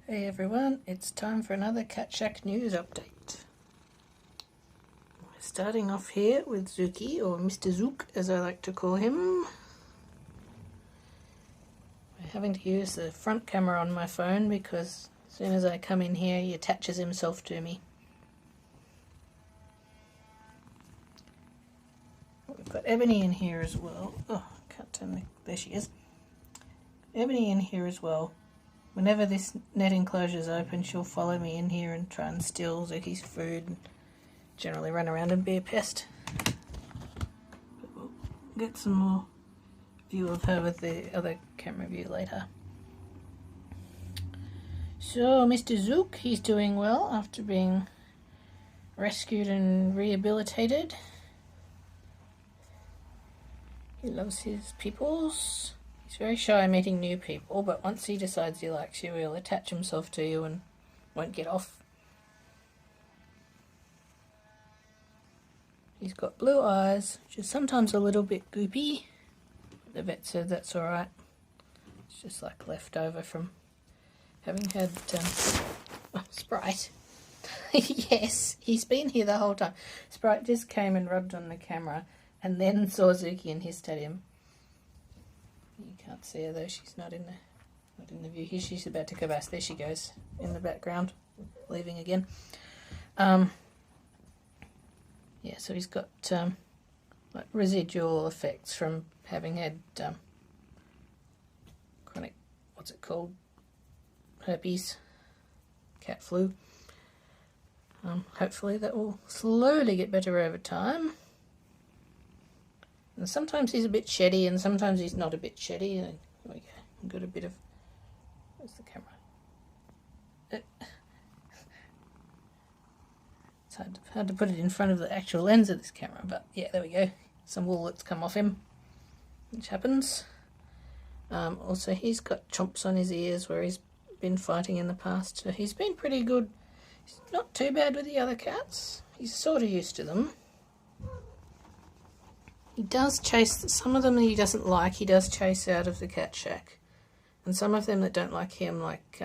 Hey everyone, it's time for another Cat Shack news update. We're starting off here with Zuki, or Mr. Zook as I like to call him. We're having to use the front camera on my phone because as soon as I come in here he attaches himself to me. We've got Ebony in here as well. Oh, I can't turn the... there she is. Ebony in here as well. Whenever this net enclosure is open, she'll follow me in here and try and steal Zuki's food and generally run around and be a pest. But we'll get some more view of her with the other camera view later. So, Mr. Zook, he's doing well after being rescued and rehabilitated. He loves his peoples. He's very shy meeting new people, but once he decides he likes you, he'll attach himself to you and won't get off. He's got blue eyes, which is sometimes a little bit goopy. The vet said that's alright. It's just like leftover from having had Sprite. Yes, he's been here the whole time. Sprite just came and rubbed on the camera and then saw Zuki and hissed at him. You can't see her though, she's not in the view here. She's about to go past. There she goes in the background, leaving again. Yeah, so he's got like residual effects from having had chronic, what's it called, herpes, cat flu. Hopefully that will slowly get better over time. And sometimes he's a bit sheddy and sometimes he's not a bit sheddy. Here we go. I've got a bit of... where's the camera? It's hard to put it in front of the actual lens of this camera, but yeah, there we go. Some wool that's come off him, which happens. Also, he's got chomps on his ears where he's been fighting in the past. So he's been pretty good. He's not too bad with the other cats. He's sort of used to them. He does chase, some of them that he doesn't like, he does chase out of the cat shack. And some of them that don't like him, like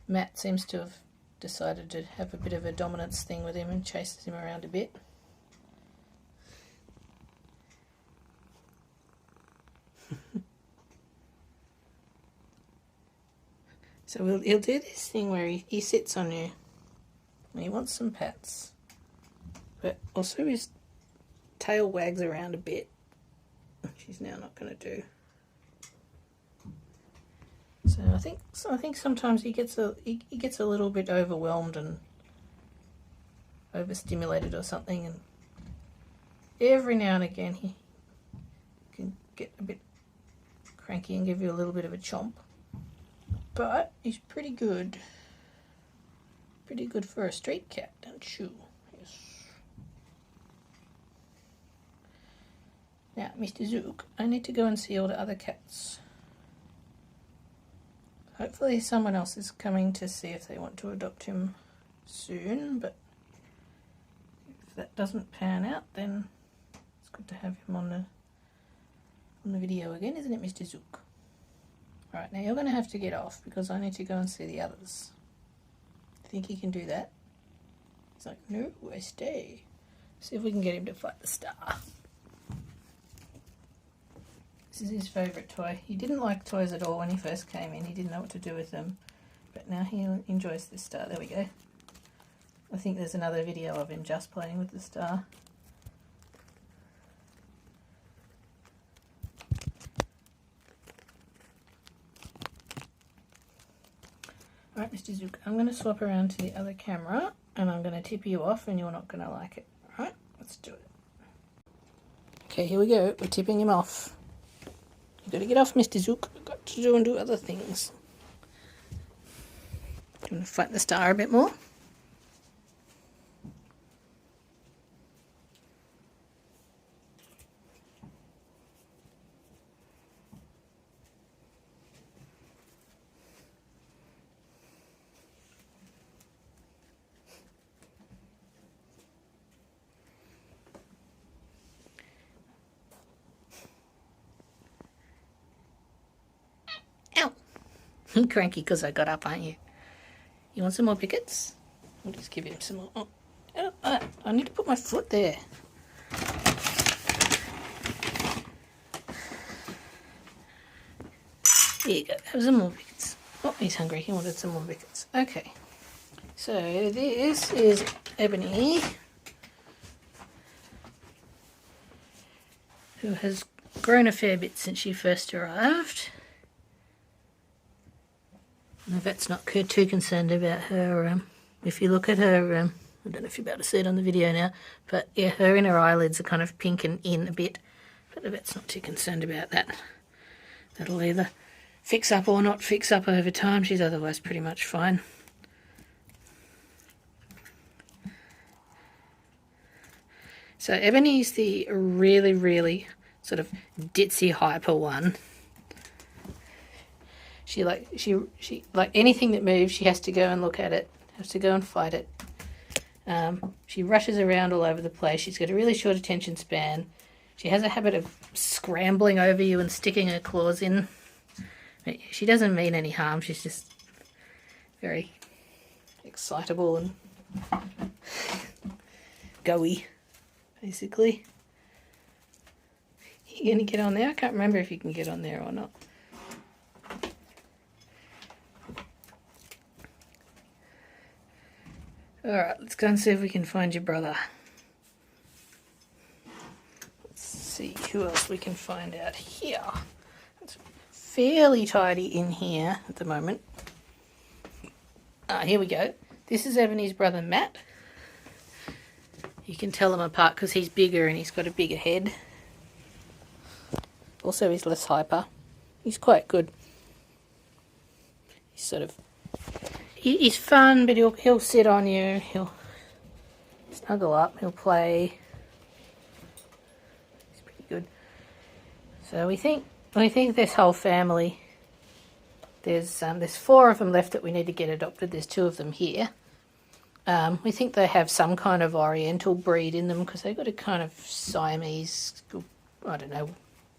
Matt seems to have decided to have a bit of a dominance thing with him and chases him around a bit. So he'll do this thing where he sits on you and he wants some pats. But also his tail wags around a bit, which he's now not going to do. So I think sometimes he gets a little bit overwhelmed and overstimulated or something, and every now and again he can get a bit cranky and give you a little bit of a chomp. But he's pretty good for a street cat, don't you? Yes. Now, Mr. Zook, I need to go and see all the other cats. Hopefully someone else is coming to see if they want to adopt him soon, but if that doesn't pan out, then it's good to have him on the video again, isn't it, Mr. Zook? Alright, now you're going to have to get off because I need to go and see the others. Think he can do that? He's like, no, I stay. See if we can get him to fight the star. This is his favourite toy. He didn't like toys at all when he first came in. He didn't know what to do with them. But now he enjoys this star. There we go. I think there's another video of him just playing with the star. Alright, Mr. Zook, I'm going to swap around to the other camera and I'm going to tip you off and you're not going to like it. Alright, let's do it. Okay, here we go. We're tipping him off. You've got to get off, Mr. Zook. I've got to do other things. Do you want to fight the star a bit more? Ow! Cranky because I got up, aren't you? You want some more pickets? I'll just give him some more. Oh, I need to put my foot there. There you go. Have some more pickets. Oh, he's hungry. He wanted some more pickets. Okay. So this is Ebony, who has grown a fair bit since she first arrived. The vet's not too concerned about her. If you look at her, I don't know if you're about to see it on the video now, but yeah, her inner eyelids are kind of pink and in a bit, but the vet's not too concerned about that. That'll either fix up or not fix up over time. She's otherwise pretty much fine. So Ebony's the really, really sort of ditzy hyper one. She like anything that moves, she has to go and look at it, has to go and fight it. She rushes around all over the place. She's got a really short attention span. She has a habit of scrambling over you and sticking her claws in. She doesn't mean any harm. She's just very excitable and go-y, basically. You gonna get on there? I can't remember if you can get on there or not. Alright, let's go and see if we can find your brother. Let's see who else we can find out here. It's fairly tidy in here at the moment. Here we go. This is Ebony's brother Matt. You can tell them apart because he's bigger and he's got a bigger head. Also, he's less hyper. He's quite good. He's sort of... He's fun, but he'll sit on you. He'll snuggle up. He'll play. He's pretty good. So we think this whole family. There's 4 of them left that we need to get adopted. There's 2 of them here. We think they have some kind of Oriental breed in them because they've got a kind of Siamese, I don't know,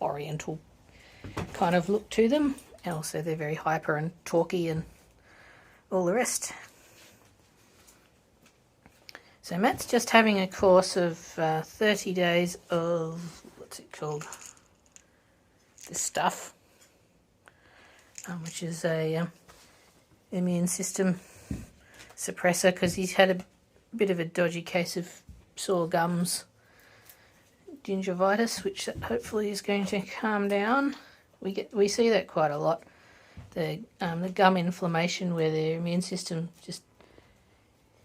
Oriental kind of look to them. And also they're very hyper and talky and all the rest. So Matt's just having a course of 30 days of, what's it called? This stuff, which is a immune system suppressor because he's had a bit of a dodgy case of sore gums, gingivitis, which hopefully is going to calm down. We see that quite a lot. The gum inflammation where their immune system just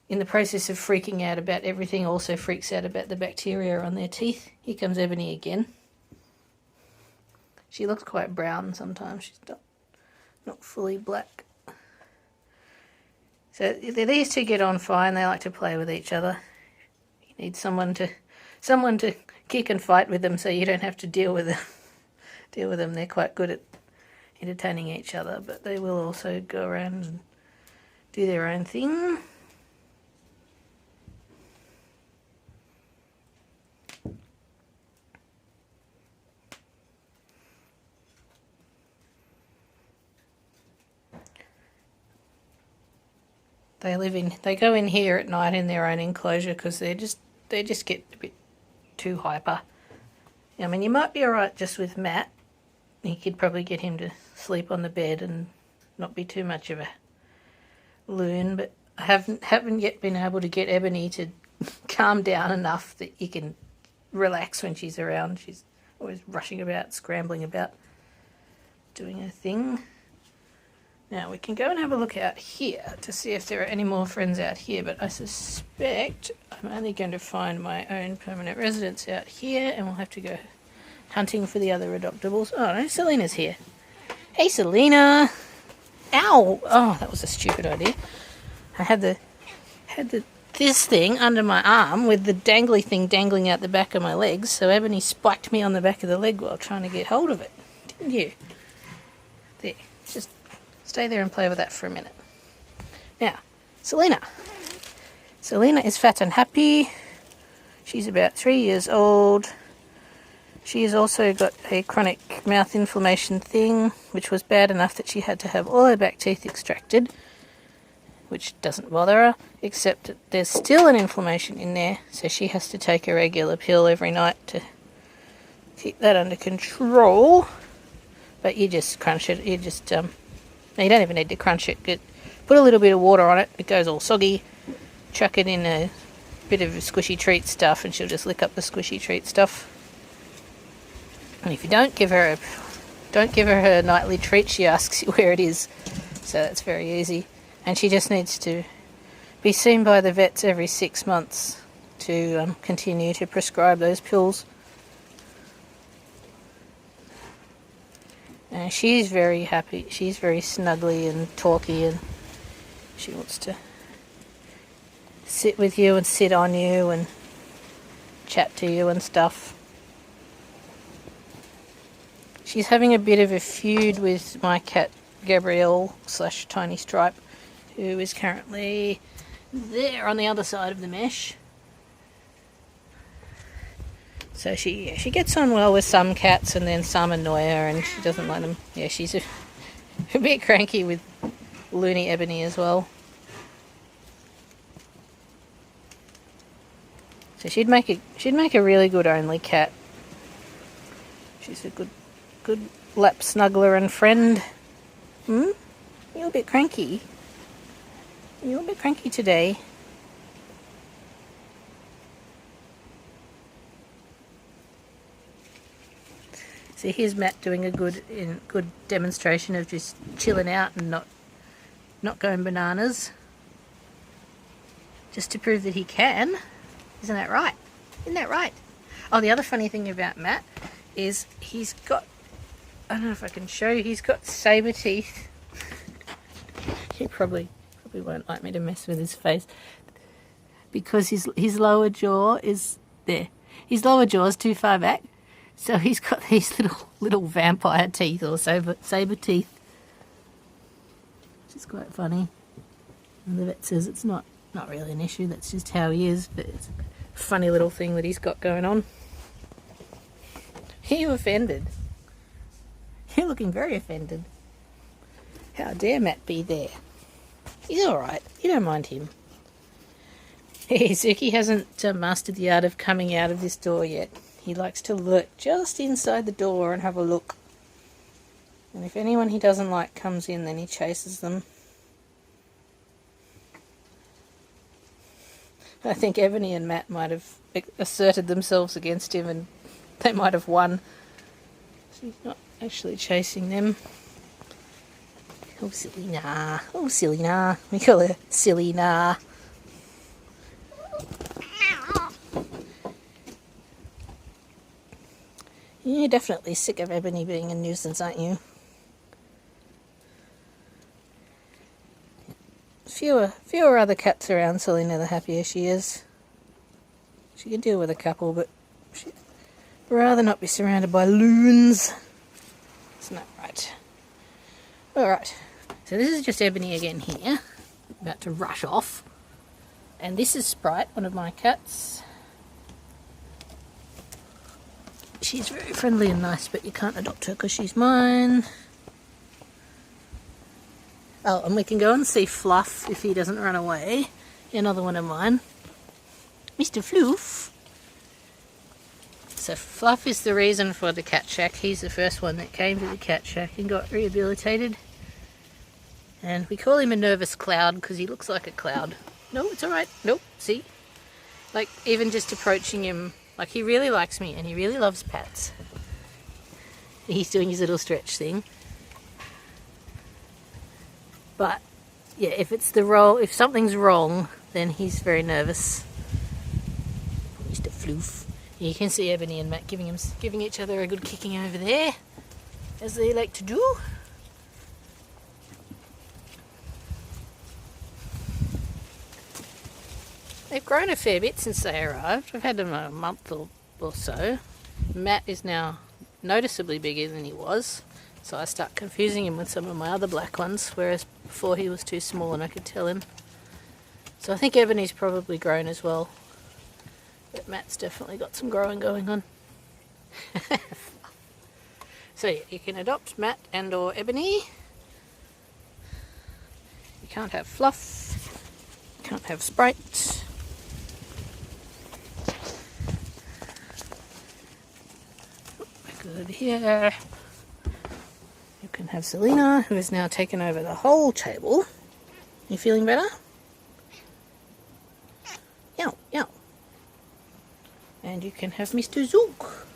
in the process of freaking out about everything also freaks out about the bacteria on their teeth. Here comes Ebony again. She looks quite brown sometimes. She's not fully black. So these 2 get on fine. They like to play with each other. You need someone to kick and fight with them so you don't have to deal with them. They're quite good at entertaining each other, but they will also go around and do their own thing. They go in here at night in their own enclosure because they just get a bit too hyper. I mean, you might be alright just with Matt. You could probably get him to sleep on the bed and not be too much of a loon, but I haven't yet been able to get Ebony to calm down enough that you can relax when she's around. She's always rushing about, scrambling about, doing her thing. Now we can go and have a look out here to see if there are any more friends out here, but I suspect I'm only going to find my own permanent residence out here, and we'll have to go hunting for the other adoptables. Oh no, Selina's here. Hey Selina! Ow! Oh, that was a stupid idea. I had this thing under my arm with the dangly thing dangling out the back of my legs, so Ebony spiked me on the back of the leg while trying to get hold of it. Didn't you? There. Just stay there and play with that for a minute. Now, Selina. Selina is fat and happy. She's about 3 years old. She has also got a chronic mouth inflammation thing, which was bad enough that she had to have all her back teeth extracted. which doesn't bother her, except that there's still an inflammation in there, so she has to take a regular pill every night to keep that under control. But you just crunch it. You just no, you don't even need to crunch it. Put a little bit of water on it. It goes all soggy. Chuck it in a bit of squishy treat stuff, and she'll just lick up the squishy treat stuff. And if you don't give her her nightly treat, she asks you where it is. So that's very easy. And she just needs to be seen by the vets every 6 months to continue to prescribe those pills. And she's very happy. She's very snuggly and talky, and she wants to sit with you and sit on you and chat to you and stuff. She's having a bit of a feud with my cat Gabrielle / Tiny Stripe, who is currently there on the other side of the mesh. So she gets on well with some cats, and then some annoy her, and she doesn't like them. Yeah, she's a bit cranky with loony Ebony as well. So she'd make a really good only cat. She's a good lap snuggler and friend. You're a bit cranky. You're a bit cranky today. So here's Matt doing a good demonstration of just chilling out and not going bananas. Just to prove that he can. Isn't that right? Isn't that right? Oh, the other funny thing about Matt is he's got, I don't know if I can show you, he's got saber teeth. He probably won't like me to mess with his face, because his lower jaw is there. His lower jaw is too far back, so he's got these little vampire teeth, or saber teeth, which is quite funny. And the vet says it's not really an issue, that's just how he is, but it's a funny little thing that he's got going on. Are you offended? You're looking very offended. How dare Matt be there? He's alright. You don't mind him. Hey, Zuki hasn't mastered the art of coming out of this door yet. He likes to lurk just inside the door and have a look. And if anyone he doesn't like comes in, then he chases them. I think Ebony and Matt might have asserted themselves against him, and they might have won. She's not actually chasing them. Oh, Selina. Oh, Selina. We call her Selina. You're definitely sick of Ebony being a nuisance, aren't you? Fewer other cats around Selina, the happier she is. She can deal with a couple, but she'd rather not be surrounded by loons. Isn't that right? Alright, so this is just Ebony again here, about to rush off. And this is Sprite, one of my cats. She's very friendly and nice, but you can't adopt her because she's mine. Oh, and we can go and see Fluff if he doesn't run away. Another one of mine. Mr. Fluff. So Fluff is the reason for the cat shack. He's the first one that came to the cat shack and got rehabilitated. And we call him a nervous cloud because he looks like a cloud. No, it's alright. Nope, see? Like, even just approaching him, like, he really likes me and he really loves pats. He's doing his little stretch thing. But yeah, if something's wrong, then he's very nervous. Mr. Fluff. You can see Ebony and Matt giving each other a good kicking over there, as they like to do. They've grown a fair bit since they arrived. I've had them a month or so. Matt is now noticeably bigger than he was. So I start confusing him with some of my other black ones, whereas before he was too small and I could tell him. So I think Ebony's probably grown as well. But Matt's definitely got some growing going on. So yeah, you can adopt Matt and or Ebony. You can't have Fluff. Can't have Sprite. Back over here. You can have Selina, who has now taken over the whole table. You feeling better? Yow, yow. And you can have Mr. Zook.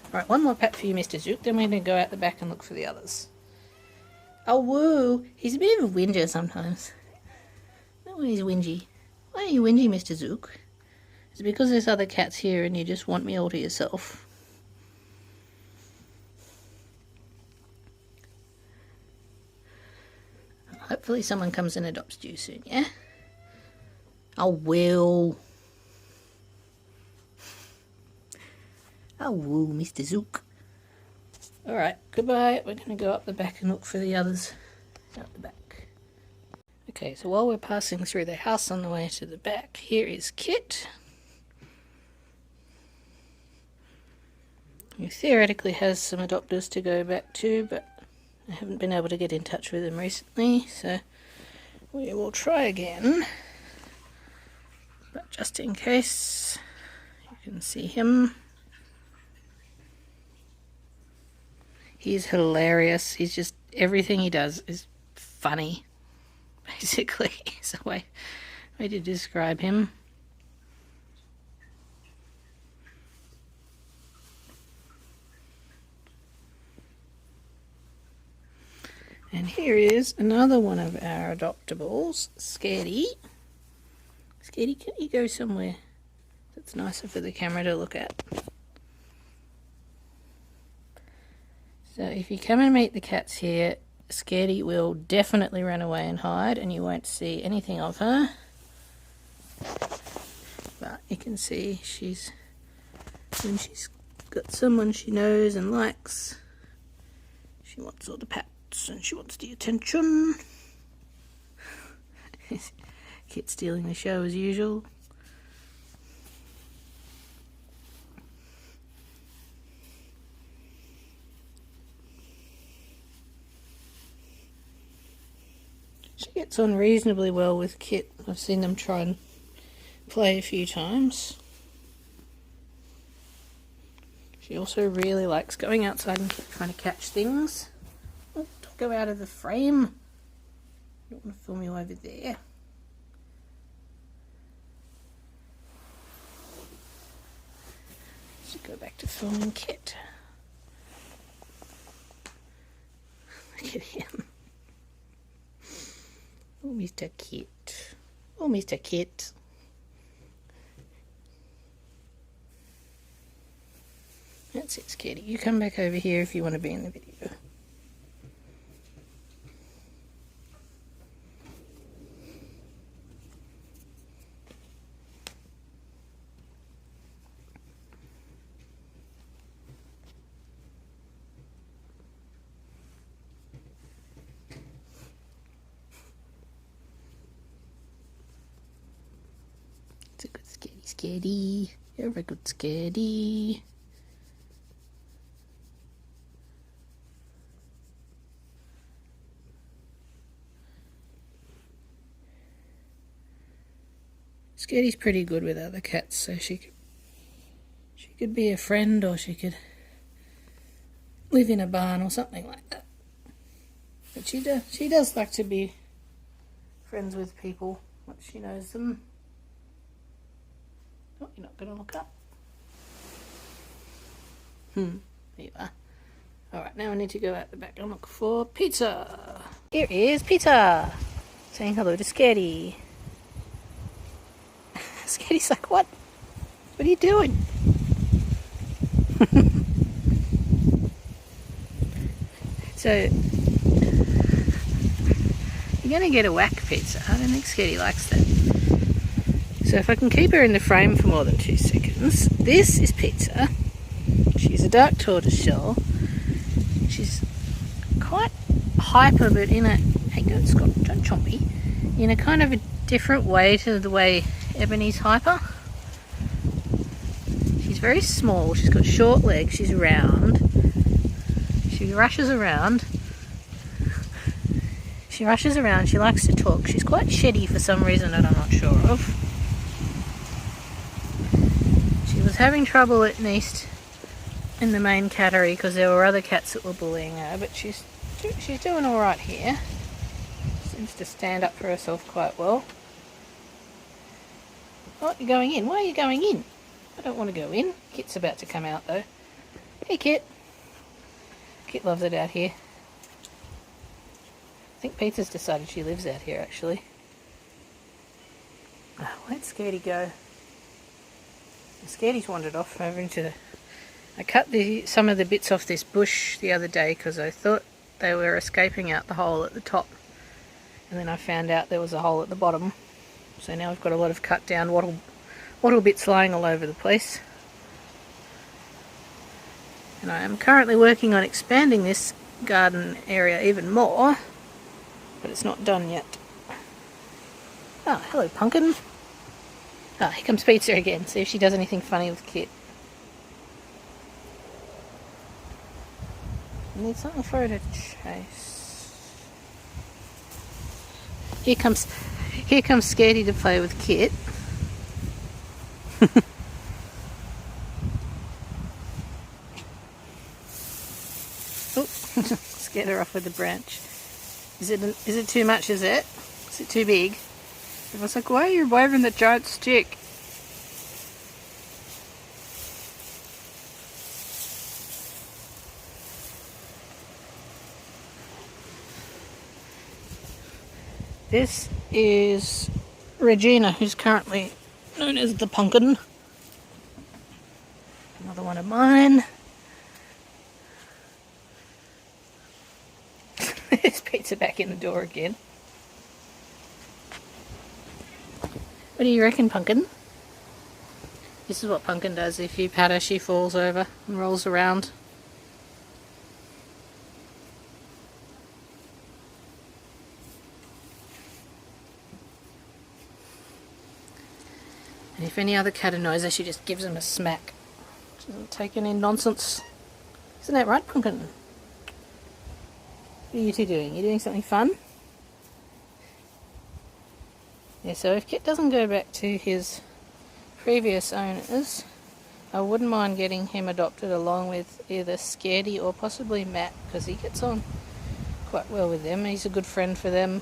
Alright, one more pat for you, Mr. Zook, then we're going to go out the back and look for the others. Oh, woo! He's a bit of a whinger sometimes. Oh, he's whingy. Why are you whingy, Mr. Zook? Is it because there's other cats here and you just want me all to yourself? Hopefully someone comes and adopts you soon, yeah? I will. Oh, woo, Mr. Zook. Alright, goodbye. We're going to go up the back and look for the others out the back. Okay, so while we're passing through the house on the way to the back, here is Kit. He theoretically has some adopters to go back to, but I haven't been able to get in touch with him recently, so we will try again. But just in case, you can see him. He's hilarious. He's just, everything he does is funny, basically. Is the way to describe him. And here is another one of our adoptables, Scaredy. Scaredy, can you go somewhere that's nicer for the camera to look at? So if you come and meet the cats here, Scaredy will definitely run away and hide and you won't see anything of her. But you can see when she's got someone she knows and likes, she wants all the pats and she wants the attention. Kit stealing the show as usual. She gets on reasonably well with Kit. I've seen them try and play a few times. She also really likes going outside and trying to catch things. Oh, don't go out of the frame. I don't want to film you over there. Let's go back to filming Kit. Look at him. Oh, Mr. Kit. Oh, Mr. Kit. That's it, Scaredy. You come back over here if you want to be in the video. It's a good Scaredy. You're a good Scaredy. Scaredy's pretty good with other cats, so she could be a friend, or she could live in a barn or something like that. But she does like to be friends with people once she knows them. Oh, you're not going to look up. There you are. Alright, now I need to go out the back and look for Pizza. Here is Pizza, saying hello to Scaredy. Scaredy's like, what? What are you doing? So, you're going to get a whack, Pizza. I don't think Scaredy likes that. So if I can keep her in the frame for more than 2 seconds, this is Pizza. She's a dark tortoiseshell. She's quite hyper, but in a, hey go Scott, don't chomp me, in a kind of a different way to the way Ebony's hyper. She's very small, she's got short legs, she's round, she rushes around, She rushes around, she likes to talk. She's quite sheddy for some reason that I'm not sure of. She was having trouble at least in the main cattery because there were other cats that were bullying her, but she's doing alright here. Seems to stand up for herself quite well. Oh, you're going in. Why are you going in? I don't want to go in. Kit's about to come out though. Hey Kit. Kit loves it out here. I think Peter's decided she lives out here actually. Oh, where'd Scaredy go? Scaredy's wandered off over into... I cut some of the bits off this bush the other day because I thought they were escaping out the hole at the top. And then I found out there was a hole at the bottom. So now I've got a lot of cut down wattle bits lying all over the place. And I am currently working on expanding this garden area even more. But it's not done yet. Oh, hello Punkin. Ah, here comes Pizza again. See if she does anything funny with Kit. I need something for her to chase. Here comes Scaredy to play with Kit. Oh, scared her off with the branch. Is it too much, is it? Is it too big? I was like, why are you waving the giant stick? This is Regina, who's currently known as the Punkin. Another one of mine. There's Pizza back in the door again. What do you reckon, Punkin? This is what Punkin does. If you pat her, she falls over and rolls around. And if any other cat annoys her, she just gives him a smack. She doesn't take any nonsense. Isn't that right, Punkin? What are you two doing? You doing something fun? Yeah, so if Kit doesn't go back to his previous owners, I wouldn't mind getting him adopted along with either Scaredy or possibly Matt, because he gets on quite well with them. He's a good friend for them.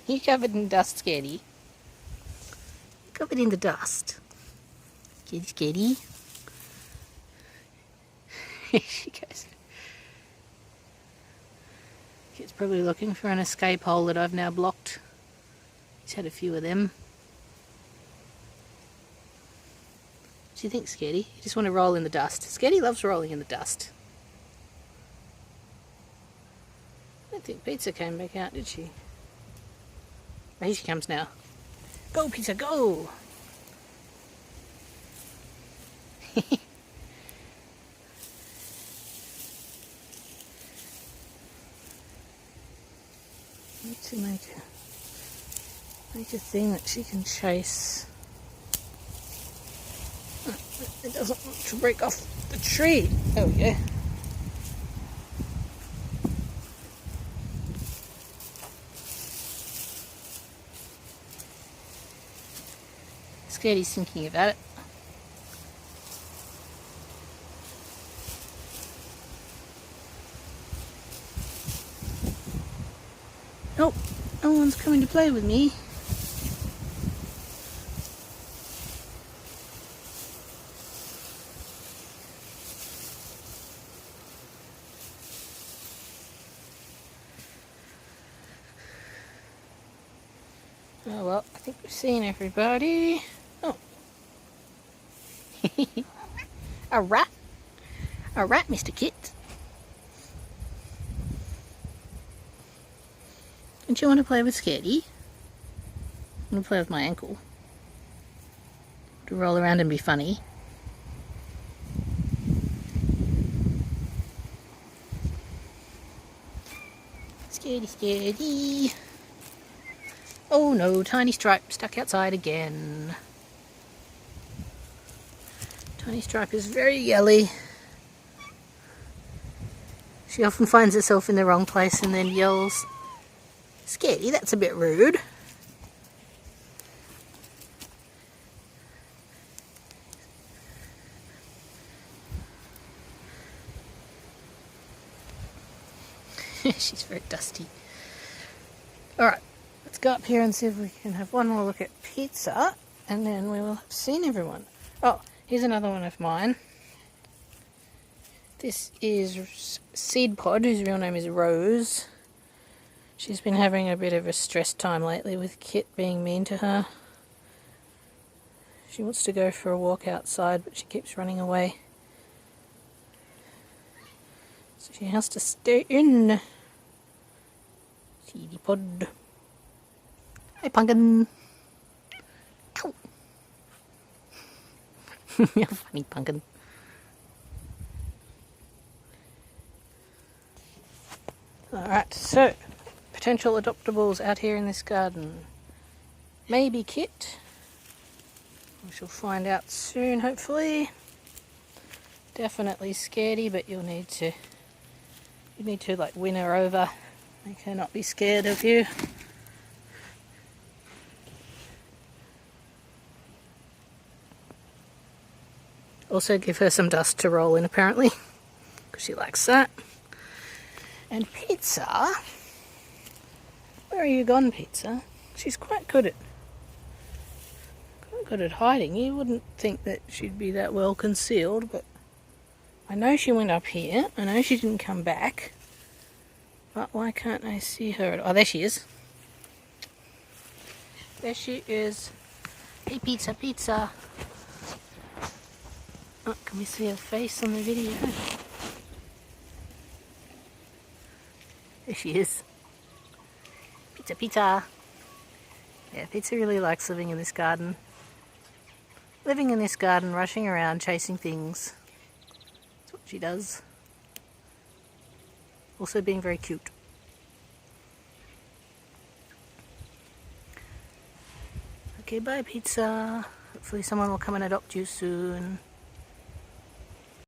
You covered in dust, Scaredy. Covered in the dust. Scaredy. Here she goes. Kit's probably looking for an escape hole that I've now blocked. He's had a few of them. What do you think, Scaredy? You just want to roll in the dust. Scaredy loves rolling in the dust. I don't think Pizza came back out, did she? Oh, here she comes now. Go, Pizza, go! Need to make a thing that she can chase. It doesn't want to break off the tree. Oh yeah. Scaredy's thinking about it. Oh, no one's coming to play with me. Oh well, I think we've seen everybody. Oh. Alright. Alright, Mr. Kit. Don't you want to play with Scaredy? I want to play with my ankle. To roll around and be funny. Scaredy, Scaredy. Oh no, Tiny Stripe stuck outside again. Tiny Stripe is very yelly. She often finds herself in the wrong place and then yells, "Scaredy, that's a bit rude." She's very dusty. Alright, let's go up here and see if we can have one more look at pizza, and then we will have seen everyone. Oh, here's another one of mine. This is Seedpod, whose real name is Rose. She's been having a bit of a stressed time lately with Kit being mean to her. She wants to go for a walk outside, but she keeps running away. So she has to stay in. Seedpod. Hey, Punkin. Ow. You're funny, Punkin. Alright, so potential adoptables out here in this garden. Maybe Kit. We shall find out soon, hopefully. Definitely Scaredy, but you need to like win her over. Make her not be scared of you. Also give her some dust to roll in, apparently, because she likes that. And Pizza, where are you gone, Pizza? She's quite good at hiding. You wouldn't think that she'd be that well concealed, but I know she went up here. I know she didn't come back. But why can't I see her? Oh, there she is. There she is. Hey, Pizza, Pizza. Oh, can we see her face on the video? There she is. Pizza, Pizza. Yeah, Pizza really likes living in this garden. Living in this garden, rushing around, chasing things. That's what she does. Also being very cute. Okay, bye, Pizza. Hopefully someone will come and adopt you soon.